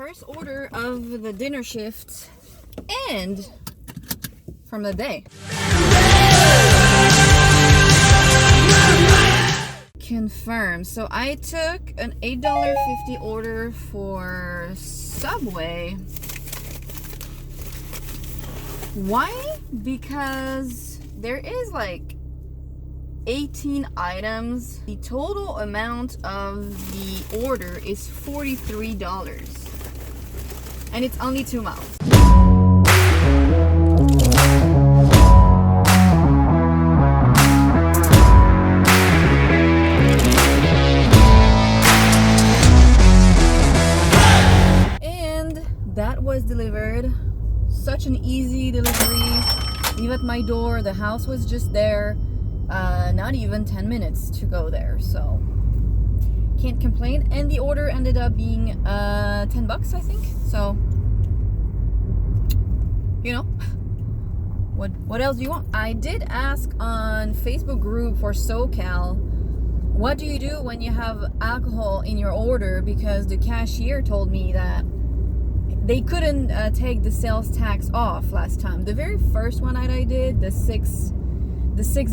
first order of the dinner shift and from the day. Confirm. So I took an $8.50 order for Subway. Why? Because there is like 18 items. The total amount of the order is $43. And it's only 2 miles. And that was delivered. Such an easy delivery. Leave at my door. The house was just there. Not even 10 minutes to go there, so can't complain. And the order ended up being $10, I think. So, you know, what else do you want? I did ask on Facebook group for SoCal, what do you do when you have alcohol in your order? Because the cashier told me that they couldn't take the sales tax off last time. The very first one that I did, the six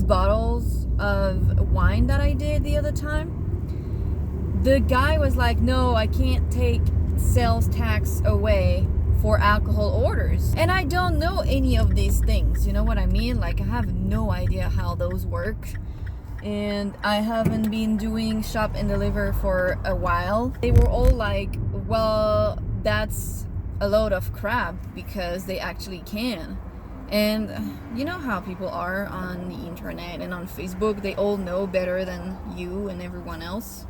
bottles of wine that I did the other time, the guy was like, no, I can't take sales tax away for alcohol orders. And I don't know any of these things, you know what I mean? Like, I have no idea how those work. And I haven't been doing shop and deliver for a while. They were all like, well, that's a load of crap because they actually can. And you know how people are on the internet and on Facebook. They all know better than you and everyone else.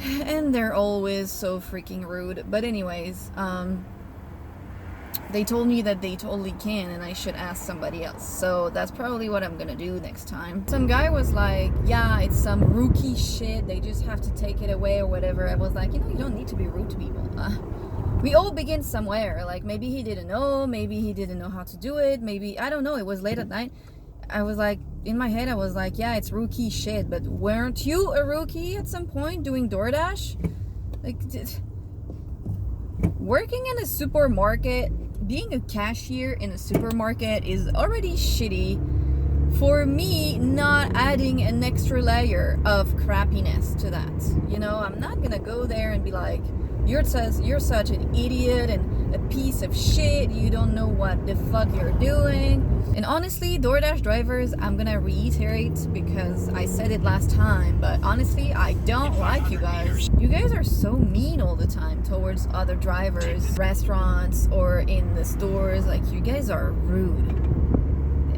And they're always so freaking rude. But anyways, they told me that they totally can and I should ask somebody else. So that's probably what I'm gonna do next time. Some guy was like, yeah, it's some rookie shit. They just have to take it away or whatever. I was like, you know, you don't need to be rude to people. We all begin somewhere. Like, maybe he didn't know, maybe he didn't know how to do it, maybe, I don't know, it was late at night. I was like, in my head I was like, yeah, it's rookie shit, but weren't you a rookie at some point doing DoorDash? Like, working in a supermarket, being a cashier in a supermarket is already shitty. For me, not adding an extra layer of crappiness to that. You know, I'm not gonna go there and be like, you're such an idiot and a piece of shit. You don't know what the fuck you're doing. And honestly, DoorDash drivers, I'm gonna reiterate because I said it last time, but honestly, I don't like you guys. You guys are so mean all the time towards other drivers, restaurants, or in the stores. Like, you guys are rude.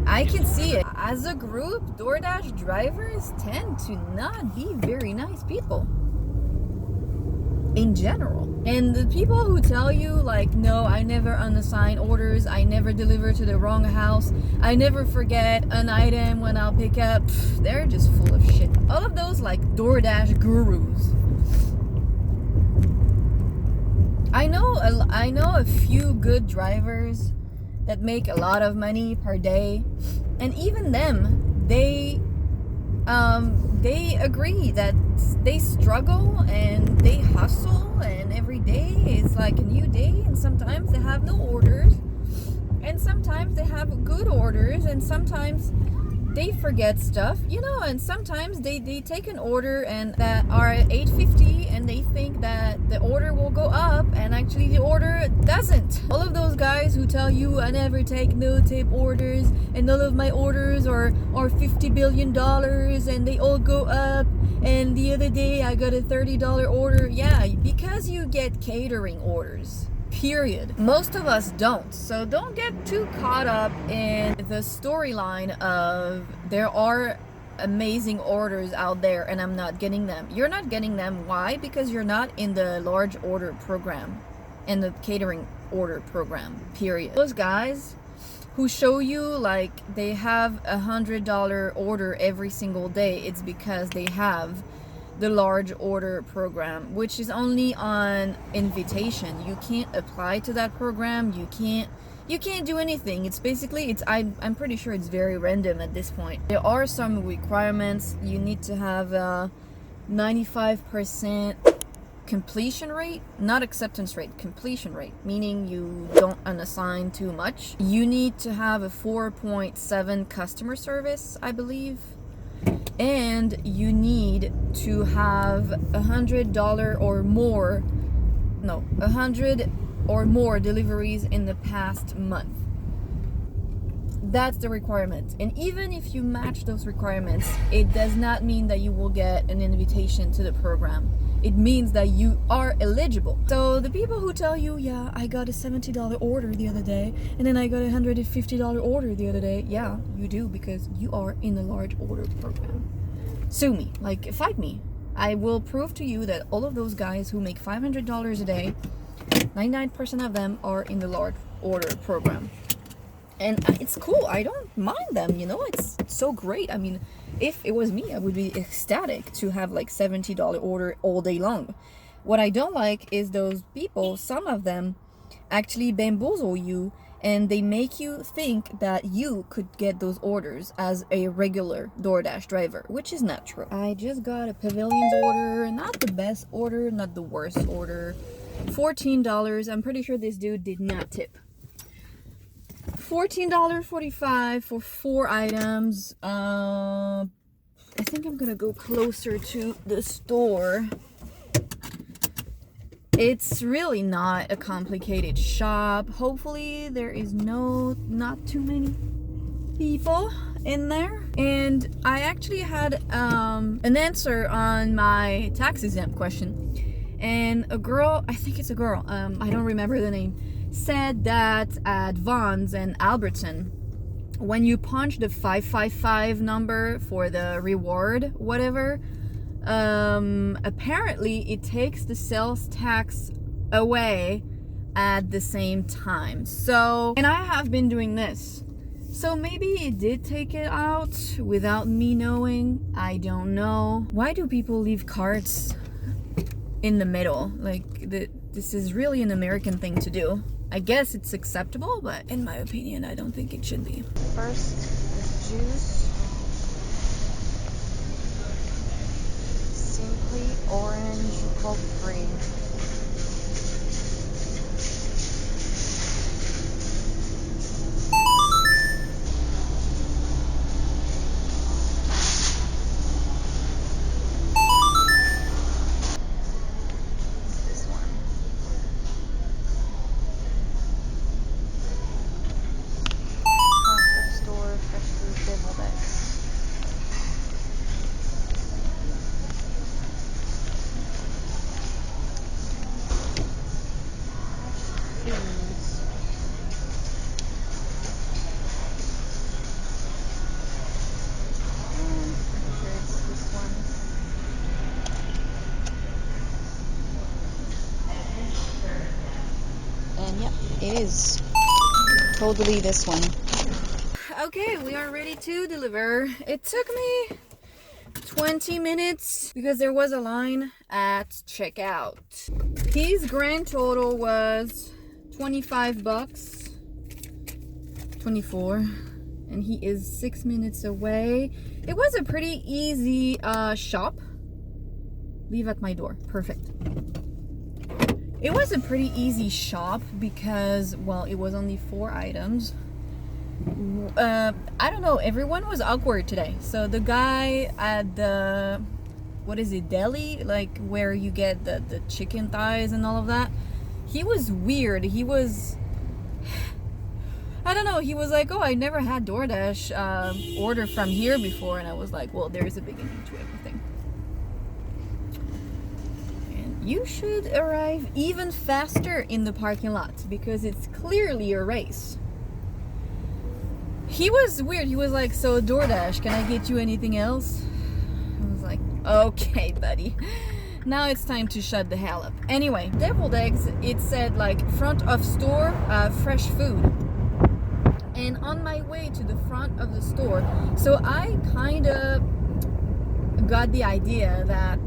I can see it. As a group, DoorDash drivers tend to not be very nice people. In general. And the people who tell you like, no, I never unassign orders, I never deliver to the wrong house, I never forget an item when I'll pick up, they're just full of shit. All of those like DoorDash gurus. I know a few good drivers that make a lot of money per day, and even them, they agree that they struggle and they hustle, and every day is like a new day, and sometimes they have no orders, and sometimes they have good orders, and sometimes they forget stuff, you know, and sometimes they take an order and that are at $8.50 and they think that the order will go up, and actually the order doesn't. All of those guys who tell you I never take no tip orders and all of my orders are $50 billion and they all go up, and the other day I got a $30 order. Yeah, because you get catering orders. Period. Most of us don't. So don't get too caught up in the storyline of there are amazing orders out there and I'm not getting them. You're not getting them. Why? Because you're not in the large order program and the catering order program. Period. Those guys who show you like they have $100 order every single day, it's because they have the large order program, which is only on invitation. You can't apply to that program. You can't do anything. It's basically, I'm pretty sure it's very random at this point. There are some requirements. You need to have 95% completion rate, not acceptance rate, completion rate, meaning you don't unassign too much. You need to have a 4.7 customer service, I believe, and you need to have $100 or more, no, 100 or more deliveries in the past month. That's the requirement. And even if you match those requirements, it does not mean that you will get an invitation to the program. It means that you are eligible. So the people who tell you, yeah, I got a $70 order the other day, and then I got a $150 order the other day. Yeah, you do, because you are in the large order program. Sue me, like fight me. I will prove to you that all of those guys who make $500 a day, 99% of them are in the large order program. And it's cool. I don't mind them, you know, it's so great. I mean, if it was me, I would be ecstatic to have like $70 order all day long. What I don't like is those people, some of them actually bamboozle you, and they make you think that you could get those orders as a regular DoorDash driver, which is not true. I just got a Pavilions order, not the best order, not the worst order. $14. I'm pretty sure this dude did not tip. $14.45 for 4 items. I think I'm gonna go closer to the store. It's really not a complicated shop. Hopefully there is not too many people in there. And I actually had an answer on my tax exempt question. And a girl, I think it's a girl, I don't remember the name, said that at Vaughn's and Albertson, when you punch the 555 number for the reward, whatever, apparently it takes the sales tax away at the same time. So, and I have been doing this. So maybe it did take it out without me knowing. I don't know. Why do people leave carts in the middle? Like, this is really an American thing to do. I guess it's acceptable, but in my opinion, I don't think it should be. First is juice. Simply orange, pulp free. And yep, it is totally this one. Okay, we are ready to deliver. It took me 20 minutes because there was a line at checkout. His grand total was $25, 24, and he is 6 minutes away. It was a pretty easy shop. Leave at my door. Perfect. It was a pretty easy shop because, well, it was only 4 items. I don't know, everyone was awkward today. So the guy at the, what is it, deli? Like where you get the chicken thighs and all of that. He was weird. He was, I don't know, he was like, oh, I never had DoorDash order from here before. And I was like, well, there's a beginning to everything. You should arrive even faster in the parking lot because it's clearly a race. He was weird. He was like, so DoorDash, can I get you anything else? I was like, okay, buddy. Now it's time to shut the hell up. Anyway, deviled eggs, it said like front of store, fresh food. And on my way to the front of the store, so I kind of got the idea that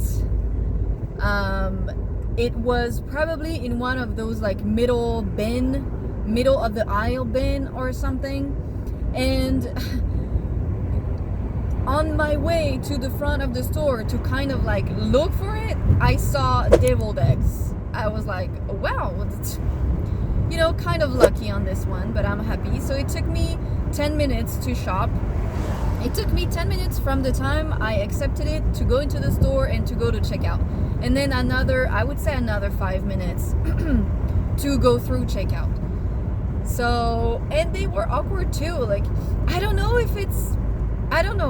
it was probably in one of those like middle of the aisle bin or something. And on my way to the front of the store to kind of like look for it, I saw deviled eggs. I was like, wow, you know, kind of lucky on this one, but I'm happy. So it took me 10 minutes to shop. It took me 10 minutes from the time I accepted it to go into the store and to go to checkout. And then I would say another 5 minutes to go through checkout. So, and they were awkward too. Like, I don't know,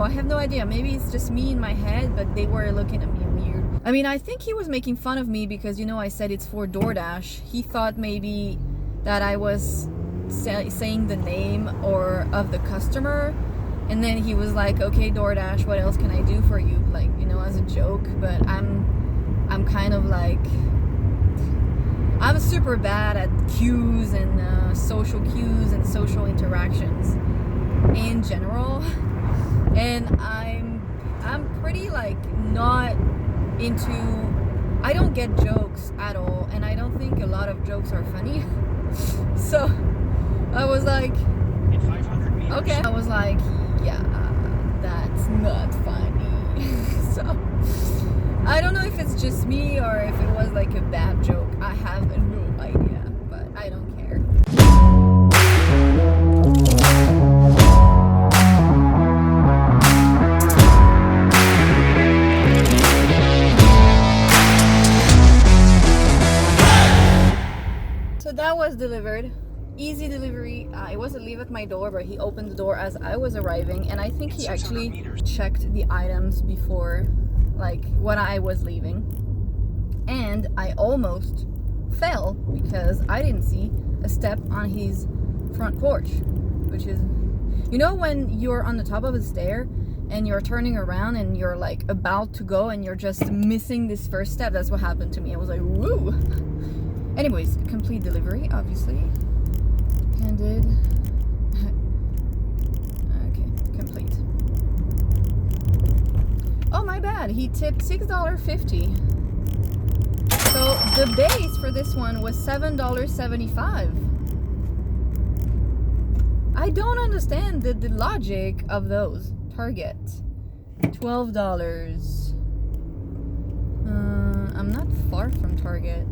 I have no idea. Maybe it's just me in my head, but they were looking at me weird. I mean, I think he was making fun of me because, you know, I said it's for DoorDash. He thought maybe that I was saying the name or of the customer. And then he was like, okay, DoorDash, what else can I do for you? Like, you know, as a joke. But I'm kind of like, I'm super bad at cues and social cues and social interactions in general. And I'm pretty like not into, I don't get jokes at all, and I don't think a lot of jokes are funny. So I was like, okay. I was like, yeah, that's not funny. So I don't know if it's just me or if it was like a bad joke. I have no idea, but I don't care. So that was delivered. Easy delivery. It wasn't leave at my door, but he opened the door as I was arriving, and I think he actually checked the items before, like, when I was leaving. And I almost fell because I didn't see a step on his front porch, which is, you know, when you're on the top of a stair and you're turning around and you're like about to go and you're just missing this first step. That's what happened to me. I was like, woo. Anyways, complete delivery, obviously. Handed. Okay, complete. Oh, my bad. He tipped $6.50. So the base for this one was $7.75. I don't understand the logic of those. Target. $12. I'm not far from Target.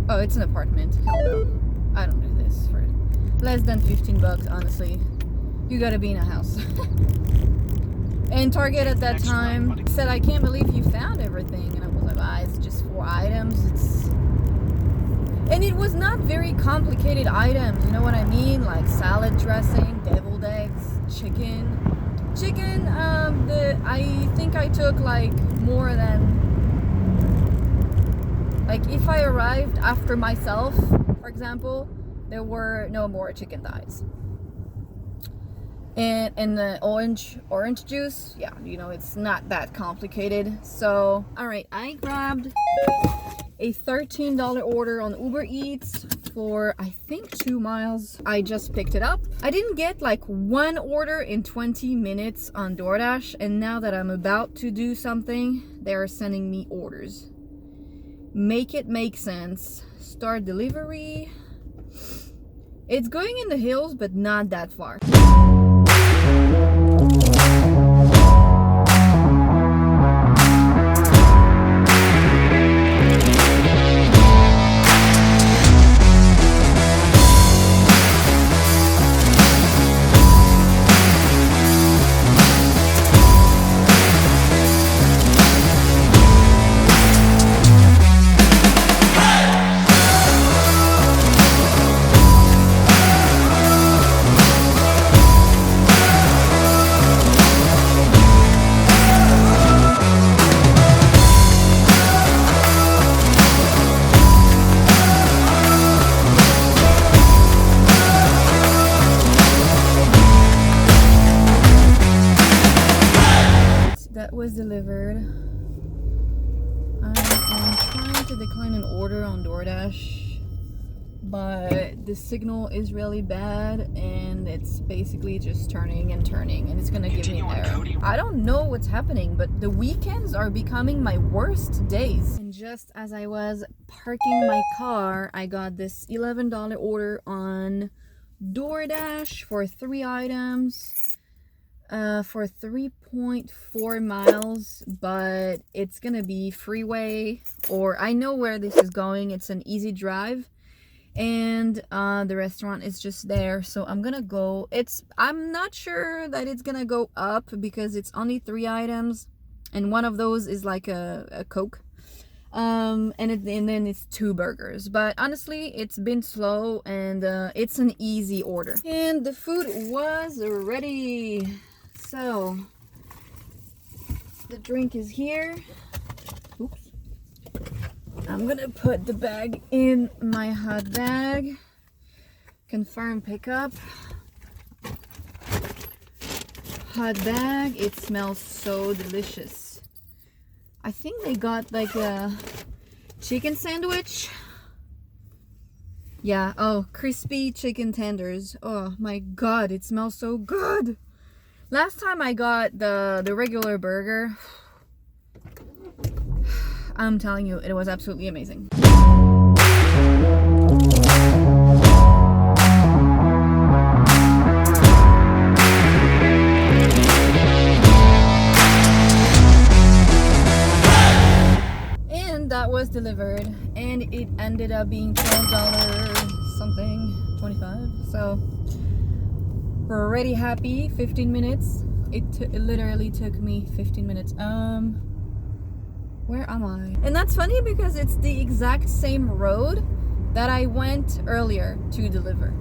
Oh, it's an apartment. Hell no. I don't do this for less than $15, honestly. You gotta be in a house. And Target at that time said, I can't believe you found everything. And I was like, it's just 4 items. And it was not very complicated items, you know what I mean? Like salad dressing, deviled eggs, chicken. I think I took like more than, like if I arrived after myself, for example, there were no more chicken thighs. And the orange juice, yeah, you know, it's not that complicated. So, all right, I grabbed a $13 order on UberEats for, I think, 2 miles. I just picked it up. I didn't get like one order in 20 minutes on DoorDash, and now that I'm about to do something, they're sending me orders. Make it make sense. Start delivery. It's going in the hills, but not that far. Was delivered. I am trying to decline an order on DoorDash, but the signal is really bad and it's basically just turning and it's gonna give me an error. I don't know what's happening, but the weekends are becoming my worst days. And just as I was parking my car, I got this $11 order on DoorDash for 3 items for 3.4 miles, but it's gonna be freeway, or I know where this is going. It's an easy drive, and the restaurant is just there, so I'm gonna go. I'm not sure that it's gonna go up because it's only 3 items, and one of those is like a Coke. And then it's 2 burgers, but honestly it's been slow, and it's an easy order, and the food was ready. So the drink is here. Oops. I'm gonna put the bag in my hot bag. Confirm pickup. Hot bag. It smells so delicious. I think they got like a chicken sandwich. Yeah, oh, crispy chicken tenders. Oh my god, it smells so good. Last time I got the regular burger, I'm telling you, it was absolutely amazing. That was delivered, and it ended up being $12 something, 25. So we're already happy. 15 minutes. It literally took me 15 minutes. Where am I? And that's funny because it's the exact same road that I went earlier to deliver.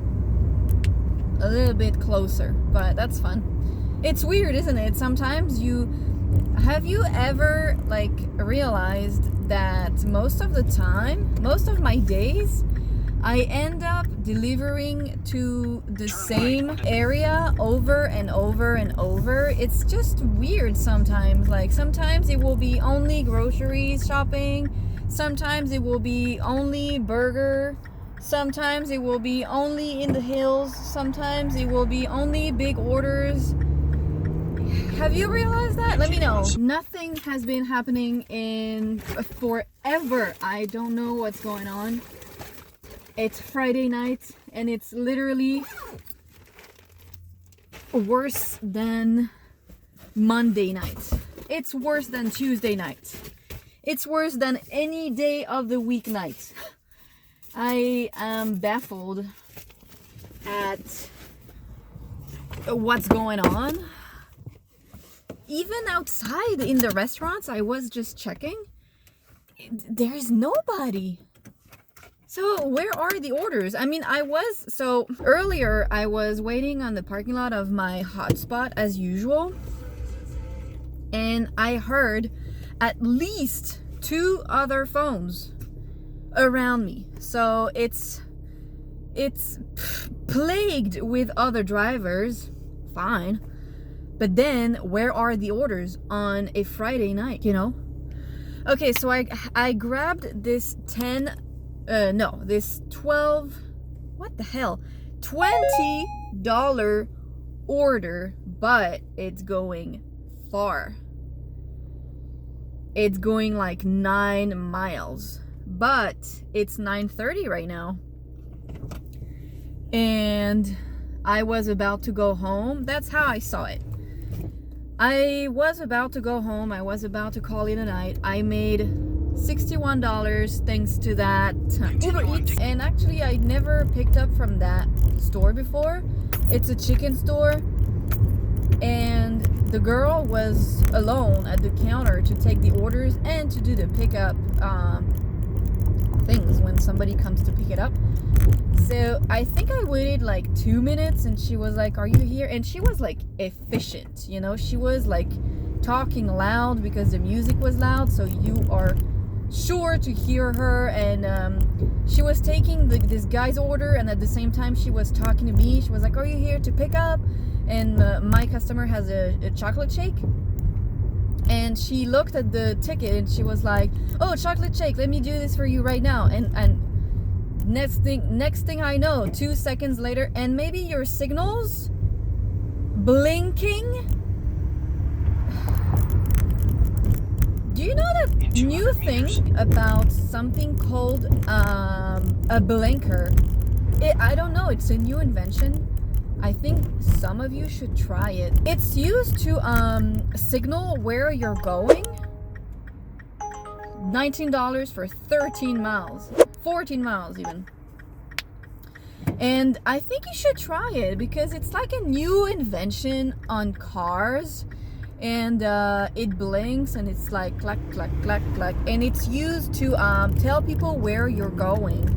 A little bit closer, but that's fun. It's weird, isn't it? Sometimes have you ever like realized that most of the time, most of my days, I end up delivering to the same area over and over and over? It's just weird sometimes. Like sometimes it will be only groceries shopping, sometimes it will be only burger, sometimes it will be only in the hills, sometimes it will be only big orders. Have you realized that? Let me know. Nothing has been happening in forever. I don't know what's going on. It's Friday night, and it's literally worse than Monday night. It's worse than Tuesday night. It's worse than any day of the week night. I am baffled at what's going on. Even outside in the restaurants, I was just checking. There's nobody. So where are the orders? I mean, earlier I was waiting on the parking lot of my hotspot as usual. And I heard at least 2 other phones around me. So it's plagued with other drivers. Fine. But then, where are the orders on a Friday night, you know? Okay, so I grabbed this this 12, what the hell? $20 order, but it's going far. It's going like 9 miles, but it's 9:30 right now. And I was about to go home. That's how I saw it. I was about to go home. I was about to call it a night. I made $61 thanks to that UberEats. And actually, I never picked up from that store before. It's a chicken store. And the girl was alone at the counter to take the orders and to do the pickup things when somebody comes to pick it up. So I think I waited like 2 minutes, and she was like, "Are you here?" And she was like efficient, you know. She was like talking loud because the music was loud, so you are sure to hear her. And she was taking this guy's order, and at the same time she was talking to me. She was like, "Are you here to pick up?" And my customer has a chocolate shake. And she looked at the ticket and she was like, "Oh, chocolate shake, let me do this for you right now." And next thing I know, 2 seconds later, and maybe your signals blinking. Do you know that new thing about something called a blinker? I don't know, it's a new invention. I think some of you should try it. It's used to signal where you're going. $19 for 13 miles. 14 miles even. And I think you should try it because it's like a new invention on cars. And it blinks and it's like clack, clack, clack, clack. And it's used to tell people where you're going.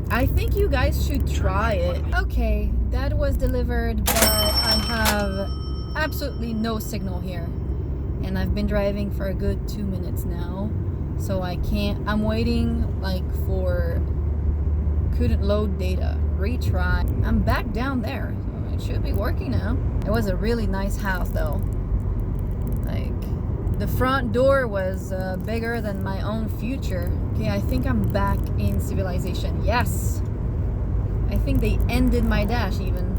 I think you guys should try it. Okay, that was delivered, but I have absolutely no signal here. And I've been driving for a good 2 minutes now. So I can't, I'm waiting like for, couldn't load data. Retry. I'm back down there. So it should be working now. It was a really nice house though. Like, the front door was bigger than my own future. Okay, I think I'm back in civilization. Yes! I think they ended my dash even.